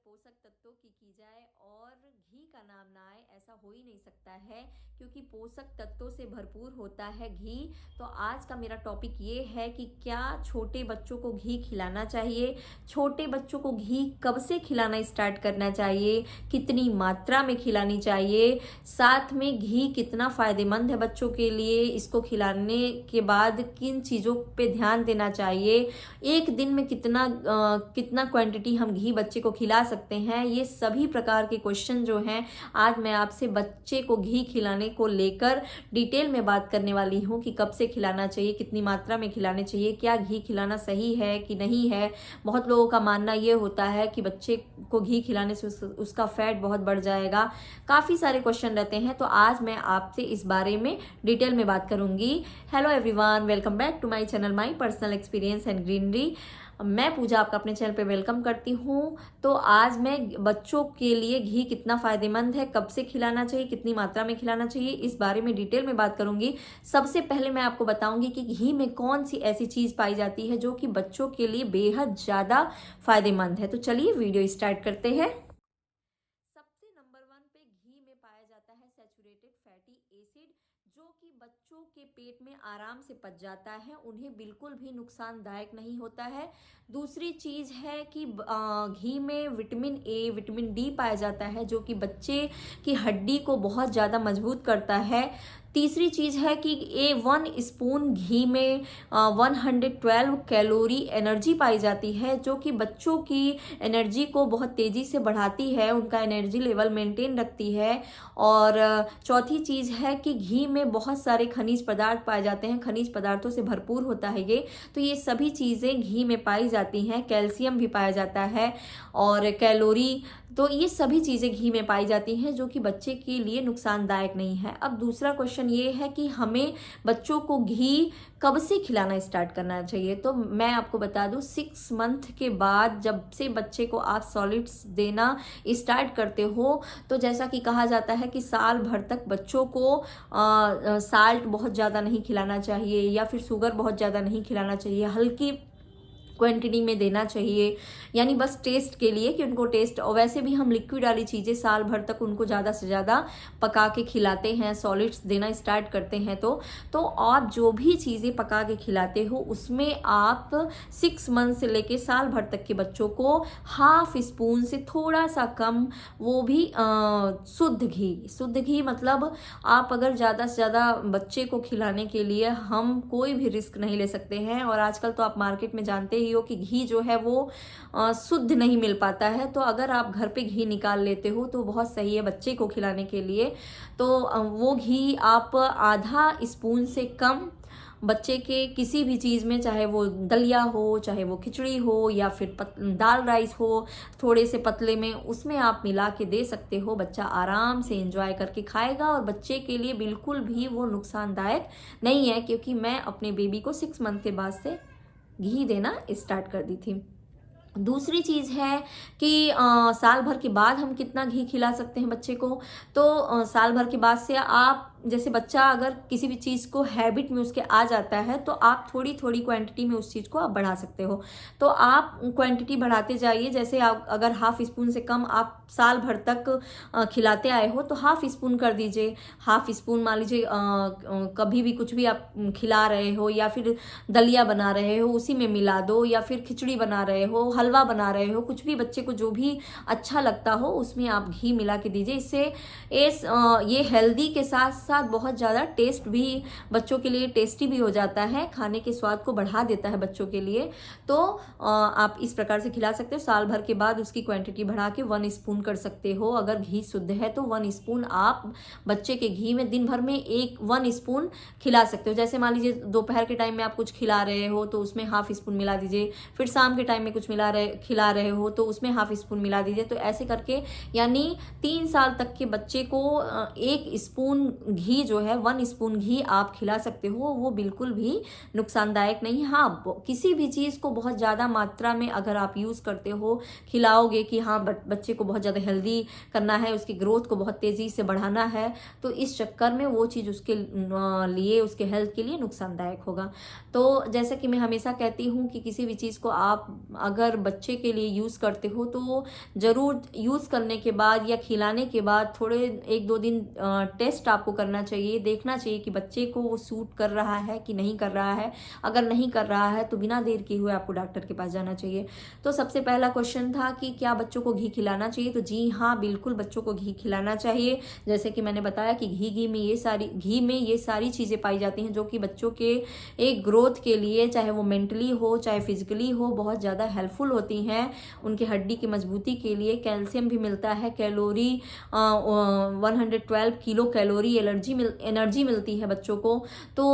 पोषक तत्वों की जाए और घी का नाम ना आए, ऐसा हो ही नहीं सकता है, क्योंकि पोषक तत्वों से भरपूर होता है घी। तो आज का मेरा टॉपिक ये है कि क्या छोटे बच्चों को घी खिलाना चाहिए, छोटे बच्चों को घी कब से खिलाना स्टार्ट करना चाहिए, कितनी मात्रा में खिलानी चाहिए, साथ में घी कितना फ़ायदेमंद है बच्चों के लिए, इसको खिलाने के बाद किन चीज़ों पे ध्यान देना चाहिए, एक दिन में कितना क्वांटिटी हम घी बच्चे को खिला सकते हैं, ये सभी प्रकार के क्वेश्चन जो हैं आज मैं आपसे बच्चे को घी खिलाने को लेकर डिटेल में बात करने वाली हूँ कि कब से खिलाना चाहिए, कितनी मात्रा में खिलाने चाहिए, क्या घी खिलाना सही है कि नहीं है। बहुत लोगों का मानना ये होता है कि बच्चे को घी खिलाने से उसका फैट बहुत बढ़ जाएगा। काफ़ी सारे क्वेश्चन रहते हैं, तो आज मैं आपसे इस बारे में डिटेल में बात करूंगी। Hello everyone, welcome back to my channel my personal experience and greenery. मैं पूजा आपका अपने चैनल पे वेलकम करती हूँ। तो आज मैं बच्चों के लिए घी कितना फ़ायदेमंद है, कब से खिलाना चाहिए, कितनी मात्रा में खिलाना चाहिए, इस बारे में डिटेल में बात करूँगी। सबसे पहले मैं आपको बताऊँगी कि घी में कौन सी ऐसी चीज़ पाई जाती है जो कि बच्चों के लिए बेहद ज़्यादा फ़ायदेमंद है। तो चलिए वीडियो स्टार्ट करते हैं। सबसे नंबर 1 पे घी में पाया जाता है सैचुरेटेड फैटी एसिड, जो कि बच्चों के पेट में आराम से पच जाता है, उन्हें बिल्कुल भी नुकसानदायक नहीं होता है। दूसरी चीज़ है कि घी में विटामिन ए, विटामिन डी पाया जाता है, जो कि बच्चे की हड्डी को बहुत ज़्यादा मजबूत करता है। तीसरी चीज़ है कि 1 स्पून घी में 112 कैलोरी एनर्जी पाई जाती है, जो कि बच्चों की एनर्जी को बहुत तेज़ी से बढ़ाती है, उनका एनर्जी लेवल मेंटेन रखती है। और चौथी चीज़ है कि घी में बहुत सारे खनिज पदार्थ पाए जाते हैं, खनिज पदार्थों से भरपूर होता है ये। तो ये सभी चीज़ें घी में पाई जाती हैं। कैल्शियम भी पाया जाता है और कैलोरी, तो ये सभी चीज़ें घी में पाई जाती हैं, जो कि बच्चे के लिए नुकसानदायक नहीं है। अब दूसरा क्वेश्चन ये है कि हमें बच्चों को घी कब से खिलाना स्टार्ट करना चाहिए। तो मैं आपको बता दूं, 6 मंथ के बाद जब से बच्चे को आप सॉलिड्स देना स्टार्ट करते हो, तो जैसा कि कहा जाता है कि साल भर तक बच्चों को साल्ट बहुत ज़्यादा नहीं खिलाना चाहिए, या फिर शुगर बहुत ज़्यादा नहीं खिलाना चाहिए, हल्की क्वांटिटी में देना चाहिए, यानी बस टेस्ट के लिए कि उनको टेस्ट। और वैसे भी हम लिक्विड वाली चीज़ें साल भर तक उनको ज़्यादा से ज़्यादा पका के खिलाते हैं, सॉलिड्स देना स्टार्ट करते हैं। तो आप जो भी चीज़ें पका के खिलाते हो उसमें आप 6 मंथ से लेके साल भर तक के बच्चों को हाफ स्पून से थोड़ा सा कम, वो भी शुद्ध घी मतलब आप अगर ज़्यादा से ज़्यादा बच्चे को खिलाने के लिए हम कोई भी रिस्क नहीं ले सकते हैं। और आजकल तो आप मार्केट में जानते ही हो कि घी जो है वो शुद्ध नहीं मिल पाता है। तो अगर आप घर पे घी निकाल लेते हो तो बहुत सही है बच्चे को खिलाने के लिए। तो वो घी आप आधा स्पून से कम बच्चे के किसी भी चीज़ में, चाहे वो दलिया हो, चाहे वो खिचड़ी हो, या फिर दाल राइस हो, थोड़े से पतले में, उसमें आप मिला के दे सकते हो। बच्चा आराम से एंजॉय करके खाएगा और बच्चे के लिए बिल्कुल भी वो नुकसानदायक नहीं है, क्योंकि मैं अपने बेबी को 6 मंथ के बाद से घी देना स्टार्ट कर दी थी। दूसरी चीज़ है कि साल भर के बाद हम कितना घी खिला सकते हैं बच्चे को। तो साल भर के बाद से आप, जैसे बच्चा अगर किसी भी चीज़ को हैबिट में उसके आ जाता है, तो आप थोड़ी थोड़ी क्वांटिटी में उस चीज़ को आप बढ़ा सकते हो। तो आप क्वांटिटी बढ़ाते जाइए। जैसे आप अगर हाफ स्पून से कम आप साल भर तक खिलाते आए हो, तो हाफ स्पून कर दीजिए। हाफ स्पून मान लीजिए, कभी भी कुछ भी आप खिला रहे हो, या फिर दलिया बना रहे हो उसी में मिला दो, या फिर खिचड़ी बना रहे हो, हलवा बना रहे हो, कुछ भी बच्चे को जो भी अच्छा लगता हो उसमें आप घी मिला के दीजिए। इससे ये हेल्दी के साथ साथ बहुत ज़्यादा टेस्ट भी बच्चों के लिए टेस्टी भी हो जाता है, खाने के स्वाद को बढ़ा देता है बच्चों के लिए। तो आप इस प्रकार से खिला सकते हो। साल भर के बाद उसकी क्वांटिटी बढ़ा के 1 स्पून कर सकते हो। अगर घी शुद्ध है तो 1 स्पून आप बच्चे के घी में दिन भर में 1 स्पून खिला सकते हो। जैसे मान लीजिए दोपहर के टाइम में आप कुछ खिला रहे हो तो उसमें हाफ स्पून मिला दीजिए, फिर शाम के टाइम में कुछ खिला रहे हो तो उसमें हाफ स्पून मिला दीजिए। तो ऐसे करके यानी 3 साल तक के बच्चे को 1 स्पून घी जो है 1 स्पून घी आप खिला सकते हो, वो बिल्कुल भी नुकसानदायक नहीं। हाँ, किसी भी चीज़ को बहुत ज़्यादा मात्रा में अगर आप यूज़ करते हो, खिलाओगे कि हाँ बच्चे को बहुत ज़्यादा हेल्दी करना है, उसकी ग्रोथ को बहुत तेज़ी से बढ़ाना है, तो इस चक्कर में वो चीज़ उसके लिए, उसके हेल्थ के लिए नुकसानदायक होगा। तो जैसे कि मैं हमेशा कहती हूँ कि किसी भी चीज़ को आप अगर बच्चे के लिए यूज़ करते हो तो ज़रूर यूज़ करने के बाद या खिलाने के बाद थोड़े 1-2 दिन टेस्ट आपको करना चाहिए, देखना चाहिए कि बच्चे को वो सूट कर रहा है कि नहीं कर रहा है। अगर नहीं कर रहा है तो बिना देर किए हुए आपको डॉक्टर के पास जाना चाहिए। तो सबसे पहला क्वेश्चन था कि क्या बच्चों को घी खिलाना चाहिए, तो जी हाँ, बिल्कुल बच्चों को घी खिलाना चाहिए। जैसे कि मैंने बताया कि घी में ये सारी चीज़ें पाई जाती हैं जो कि बच्चों के एक ग्रोथ के लिए, चाहे वो मेंटली हो चाहे फिजिकली हो, बहुत ज़्यादा हेल्पफुल होती हैं। उनके हड्डी की मजबूती के लिए कैल्शियम भी मिलता है, कैलोरी 112 किलो कैलोरी एनर्जी मिलती है बच्चों को। तो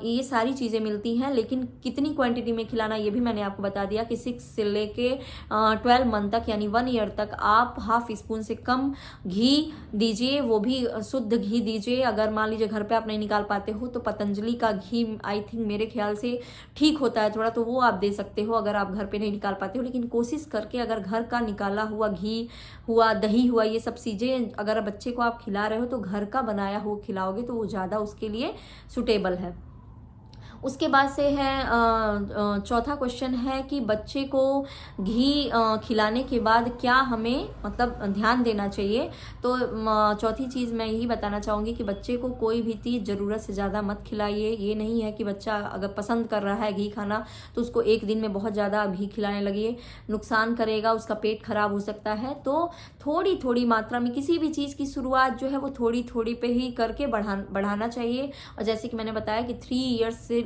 ये सारी चीज़ें मिलती हैं, लेकिन कितनी क्वांटिटी में खिलाना ये भी मैंने आपको बता दिया कि 6 से लेके 12 मंथ तक यानी 1 ईयर तक आप हाफ स्पून से कम घी दीजिए, वो भी शुद्ध घी दीजिए। अगर मान लीजिए घर पे आप नहीं निकाल पाते हो तो पतंजलि का घी आई थिंक मेरे ख्याल से ठीक होता है थोड़ा, तो वो आप दे सकते हो अगर आप घर पे नहीं निकाल पाते हो। लेकिन कोशिश करके अगर घर का निकाला हुआ घी हुआ, दही हुआ, ये सब चीज़ें अगर बच्चे को आप खिला रहे हो तो घर का बनाया हुआ खिलाओगे तो वो ज़्यादा उसके लिए सुटेबल है। उसके बाद से है चौथा क्वेश्चन है कि बच्चे को घी खिलाने के बाद क्या हमें मतलब ध्यान देना चाहिए। तो चौथी चीज़ मैं यही बताना चाहूँगी कि बच्चे को कोई भी चीज़ ज़रूरत से ज़्यादा मत खिलाइए। ये नहीं है कि बच्चा अगर पसंद कर रहा है घी खाना तो उसको एक दिन में बहुत ज़्यादा घी खिलाने लगिए, नुकसान करेगा, उसका पेट खराब हो सकता है। तो थोड़ी थोड़ी मात्रा में किसी भी चीज़ की शुरुआत जो है वो थोड़ी थोड़ी पे ही करके बढ़ाना चाहिए। और जैसे कि मैंने बताया कि 3 ईयर्स से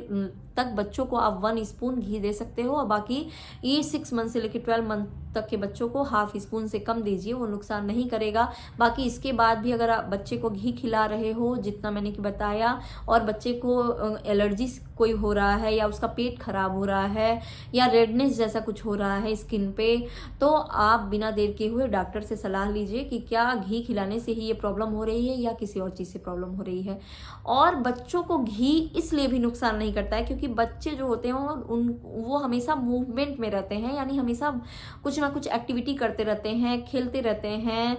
तक बच्चों को आप 1 स्पून घी दे सकते हो, और बाकी ये 6 मंथ से लेकर 12 मंथ तक के बच्चों को हाफ स्पून से कम दीजिए, वो नुकसान नहीं करेगा। बाकी इसके बाद भी अगर आप बच्चे को घी खिला रहे हो जितना मैंने कि बताया, और बच्चे को एलर्जी कोई हो रहा है या उसका पेट खराब हो रहा है या रेडनेस जैसा कुछ हो रहा है स्किन पे, तो आप बिना देर किए हुए डॉक्टर से सलाह लीजिए कि क्या घी खिलाने से ही ये प्रॉब्लम हो रही है या किसी और चीज़ से प्रॉब्लम हो रही है। और बच्चों को घी इसलिए भी नुकसान नहीं करता है क्योंकि बच्चे जो होते हैं वो हमेशा मूवमेंट में रहते हैं, यानी हमेशा कुछ ना कुछ एक्टिविटी करते रहते हैं, खेलते रहते हैं,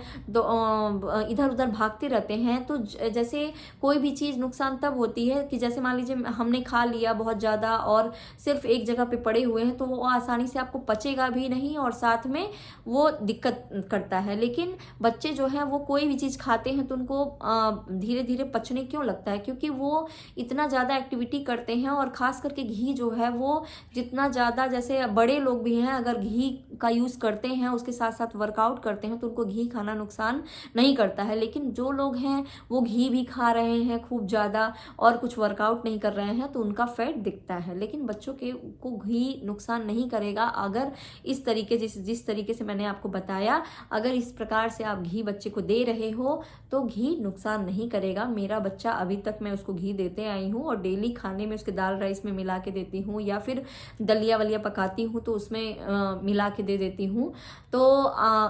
इधर उधर भागते रहते हैं। तो जैसे कोई भी चीज़ नुकसान तब होती है कि जैसे मान लीजिए हमने खा लिया बहुत ज़्यादा और सिर्फ एक जगह पे पड़े हुए हैं तो वो आसानी से आपको पचेगा भी नहीं और साथ में वो दिक्कत करता है। लेकिन बच्चे जो हैं वो कोई भी चीज़ खाते हैं तो उनको धीरे धीरे पचने क्यों लगता है, क्योंकि वो इतना ज़्यादा एक्टिविटी करते हैं। और ख़ास करके घी जो है वो जितना ज़्यादा, जैसे बड़े लोग भी हैं अगर घी का यूज़ करते हैं उसके साथ साथ वर्कआउट करते हैं तो उनको घी खाना नुकसान नहीं करता है। लेकिन जो लोग हैं वो घी भी खा रहे हैं खूब ज़्यादा और कुछ वर्कआउट नहीं कर रहे हैं तो उनका फैट दिखता है। लेकिन बच्चों के को घी नुकसान नहीं करेगा अगर इस तरीके जिस तरीके से मैंने आपको बताया, अगर इस प्रकार से आप घी बच्चे को दे रहे हो तो घी नुकसान नहीं करेगा। मेरा बच्चा अभी तक मैं उसको घी देते आई हूँ और डेली खाने में उसके दाल राइस में मिला के देती हूँ या फिर दलिया वलिया पकाती हूँ तो उसमें मिला के दे देती हूँ। तो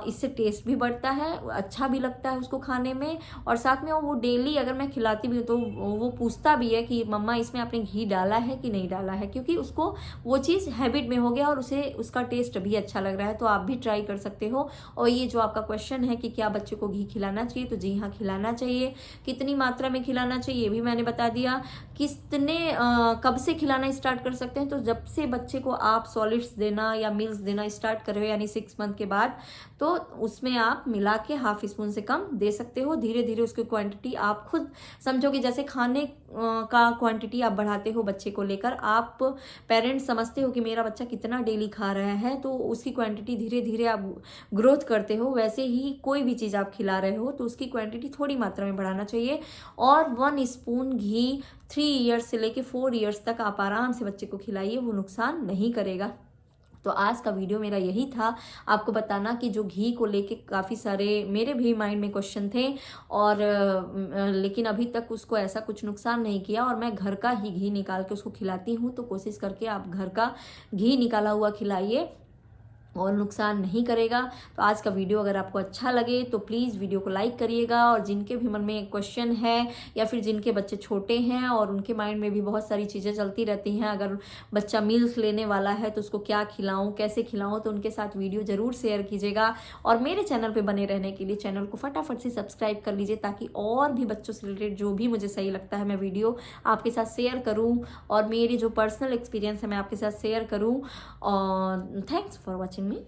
इससे टेस्ट भी बढ़ता है, अच्छा भी लगता है उसको खाने में। और साथ में वो डेली अगर मैं खिलाती भी हूँ तो वो पूछता भी है कि मम्मा इसमें आपने घी डाला है कि नहीं डाला है, क्योंकि उसको वो चीज़ हैबिट में हो गया और उसे उसका टेस्ट भी अच्छा लग रहा है। तो आप भी ट्राई कर सकते हो। और ये जो आपका क्वेश्चन है कि क्या बच्चे को घी खिलाना चाहिए, तो जी हाँ खिलाना चाहिए। कितनी मात्रा में खिलाना चाहिए ये भी मैंने बता दिया। कितने कब से खिलाना स्टार्ट कर सकते हैं, तो जब से बच्चे को आप सॉलिड्स देना या मिल्स देना स्टार्ट कर रहे हो यानी 6 मंथ के बाद, तो उसमें आप मिला के हाफ स्पून से कम दे सकते हो। धीरे धीरे उसकी क्वांटिटी आप खुद समझोगे, जैसे खाने का क्वांटिटी आप बढ़ाते हो बच्चे को लेकर, आप पेरेंट्स समझते हो कि मेरा बच्चा कितना डेली खा रहा है तो उसकी क्वांटिटी धीरे धीरे आप ग्रोथ करते हो। वैसे ही कोई भी चीज़ आप खिला रहे हो तो उसकी क्वांटिटी थोड़ी मात्रा में बढ़ाना चाहिए। और 1 स्पून घी 3 ईयर्स से लेके 4 ईयर्स तक आप आराम से बच्चे को खिलाइए, वो नुकसान नहीं करेगा। तो आज का वीडियो मेरा यही था, आपको बताना कि जो घी को लेके काफ़ी सारे मेरे भी माइंड में क्वेश्चन थे और लेकिन अभी तक उसको ऐसा कुछ नुकसान नहीं किया। और मैं घर का ही घी निकाल के उसको खिलाती हूँ, तो कोशिश करके आप घर का घी निकाला हुआ खिलाइए। और नुकसान नहीं करेगा। तो आज का वीडियो अगर आपको अच्छा लगे तो प्लीज़ वीडियो को लाइक करिएगा, और जिनके भी मन में क्वेश्चन है या फिर जिनके बच्चे छोटे हैं और उनके माइंड में भी बहुत सारी चीज़ें चलती रहती हैं, अगर बच्चा मील्स लेने वाला है तो उसको क्या खिलाऊं, कैसे खिलाऊं, तो उनके साथ वीडियो ज़रूर शेयर कीजिएगा। और मेरे चैनल पर बने रहने के लिए चैनल को फटाफट से सब्सक्राइब कर लीजिए, ताकि और भी बच्चों से रिलेटेड जो भी मुझे सही लगता है मैं वीडियो आपके साथ शेयर करूँ, और मेरी जो पर्सनल एक्सपीरियंस है मैं आपके साथ शेयर करूँ। और थैंक्स फॉर वॉचिंग मी।